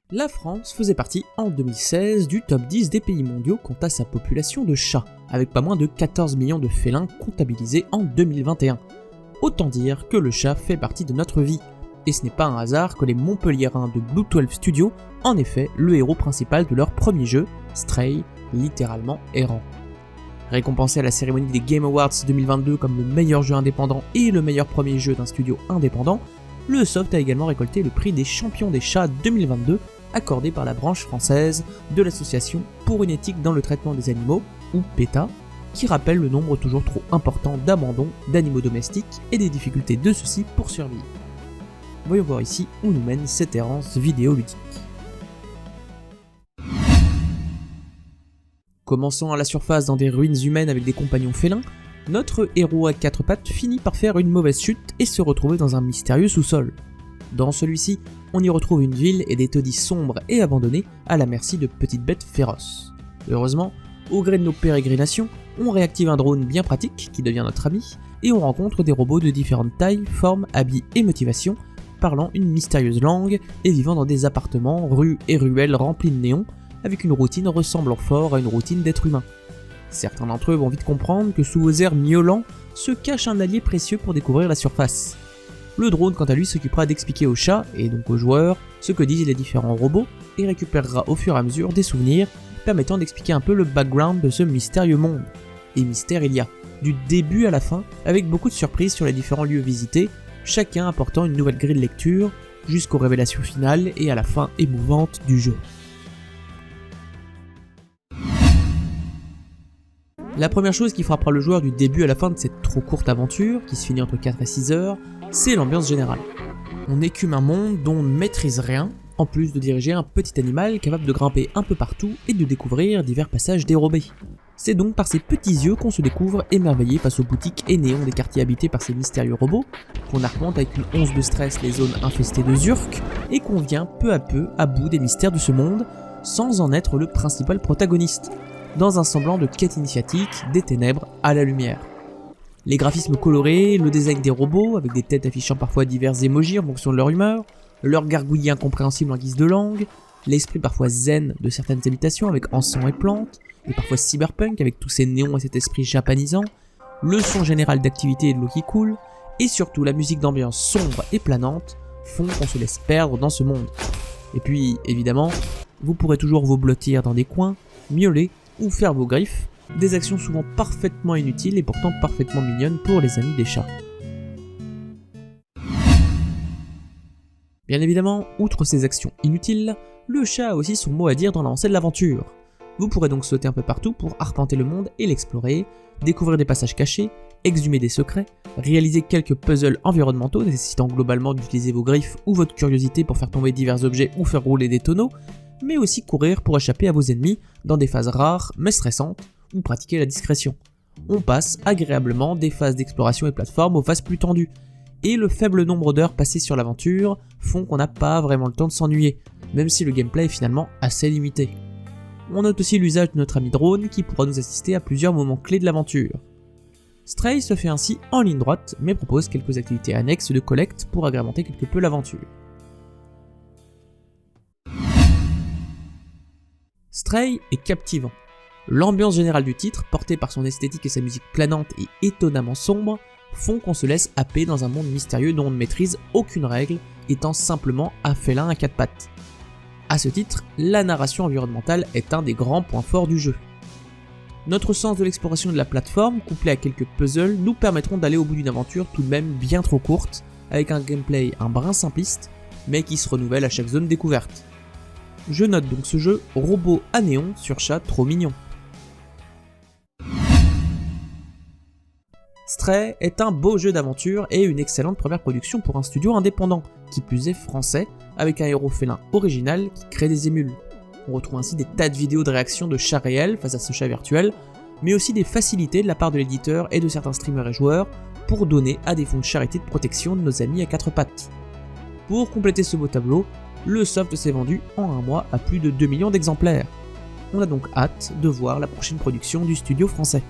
La France faisait partie en 2016 du top 10 des pays mondiaux quant à sa population de chats, avec pas moins de 14 millions de félins comptabilisés en 2021. Autant dire que le chat fait partie de notre vie, et ce n'est pas un hasard que les Montpelliérains de Blue 12 Studio en aient fait le héros principal de leur premier jeu, Stray, littéralement errant. Récompensé à la cérémonie des Game Awards 2022 comme le meilleur jeu indépendant et le meilleur premier jeu d'un studio indépendant, le soft a également récolté le prix des champions des chats 2022 accordé par la branche française de l'association pour une éthique dans le traitement des animaux, ou PETA, qui rappelle le nombre toujours trop important d'abandons d'animaux domestiques et des difficultés de ceux-ci pour survivre. Voyons voir ici où nous mène cette errance vidéoludique. Commençant à la surface dans des ruines humaines avec des compagnons félins, notre héros à 4 pattes finit par faire une mauvaise chute et se retrouver dans un mystérieux sous-sol. Dans celui-ci, on y retrouve une ville et des taudis sombres et abandonnés à la merci de petites bêtes féroces. Heureusement, au gré de nos pérégrinations, on réactive un drone bien pratique qui devient notre ami, et on rencontre des robots de différentes tailles, formes, habits et motivations, parlant une mystérieuse langue et vivant dans des appartements, rues et ruelles remplis de néons, avec une routine ressemblant fort à une routine d'être humain. Certains d'entre eux vont vite comprendre que sous vos airs miaulants se cache un allié précieux pour découvrir la surface. Le drone quant à lui s'occupera d'expliquer aux chats, et donc aux joueurs, ce que disent les différents robots, et récupérera au fur et à mesure des souvenirs permettant d'expliquer un peu le background de ce mystérieux monde. Et mystère il y a, du début à la fin, avec beaucoup de surprises sur les différents lieux visités, chacun apportant une nouvelle grille de lecture, jusqu'aux révélations finales et à la fin émouvante du jeu. La première chose qui frappera le joueur du début à la fin de cette trop courte aventure, qui se finit entre 4 et 6 heures, c'est l'ambiance générale. On écume un monde dont on ne maîtrise rien, en plus de diriger un petit animal capable de grimper un peu partout et de découvrir divers passages dérobés. C'est donc par ces petits yeux qu'on se découvre émerveillé face aux boutiques et néons des quartiers habités par ces mystérieux robots, qu'on arpente avec une once de stress les zones infestées de Zurk, et qu'on vient peu à peu à bout des mystères de ce monde, sans en être le principal protagoniste, dans un semblant de quête initiatique des ténèbres à la lumière. Les graphismes colorés, le design des robots, avec des têtes affichant parfois divers emojis en fonction de leur humeur, leur gargouillis incompréhensible en guise de langue, l'esprit parfois zen de certaines habitations avec encens et plantes, et parfois cyberpunk avec tous ces néons et cet esprit japanisant, le son général d'activité et de l'eau qui coule, et surtout la musique d'ambiance sombre et planante, font qu'on se laisse perdre dans ce monde. Et puis, évidemment, vous pourrez toujours vous blottir dans des coins, miauler ou faire vos griffes, des actions souvent parfaitement inutiles et pourtant parfaitement mignonnes pour les amis des chats. Bien évidemment, outre ces actions inutiles, le chat a aussi son mot à dire dans l'avancée de l'aventure. Vous pourrez donc sauter un peu partout pour arpenter le monde et l'explorer, découvrir des passages cachés, exhumer des secrets, réaliser quelques puzzles environnementaux nécessitant globalement d'utiliser vos griffes ou votre curiosité pour faire tomber divers objets ou faire rouler des tonneaux, mais aussi courir pour échapper à vos ennemis dans des phases rares mais stressantes, ou pratiquer la discrétion. On passe agréablement des phases d'exploration et plateforme aux phases plus tendues, et le faible nombre d'heures passées sur l'aventure font qu'on n'a pas vraiment le temps de s'ennuyer, même si le gameplay est finalement assez limité. On note aussi l'usage de notre ami drone qui pourra nous assister à plusieurs moments clés de l'aventure. Stray se fait ainsi en ligne droite, mais propose quelques activités annexes de collecte pour agrémenter quelque peu l'aventure. Stray est captivant. L'ambiance générale du titre, portée par son esthétique et sa musique planante et étonnamment sombre, font qu'on se laisse happer dans un monde mystérieux dont on ne maîtrise aucune règle, étant simplement un félin à 4 pattes. A ce titre, la narration environnementale est un des grands points forts du jeu. Notre sens de l'exploration de la plateforme, couplé à quelques puzzles, nous permettront d'aller au bout d'une aventure tout de même bien trop courte, avec un gameplay un brin simpliste, mais qui se renouvelle à chaque zone découverte. Je note donc ce jeu robot à néon sur chat trop mignon. Stray est un beau jeu d'aventure et une excellente première production pour un studio indépendant, qui plus est français, avec un héros félin original qui crée des émules. On retrouve ainsi des tas de vidéos de réaction de chats réels face à ce chat virtuel, mais aussi des facilités de la part de l'éditeur et de certains streamers et joueurs pour donner à des fonds de charité de protection de nos amis à 4 pattes. Pour compléter ce beau tableau, le soft s'est vendu en un mois à plus de 2 millions d'exemplaires. On a donc hâte de voir la prochaine production du studio français.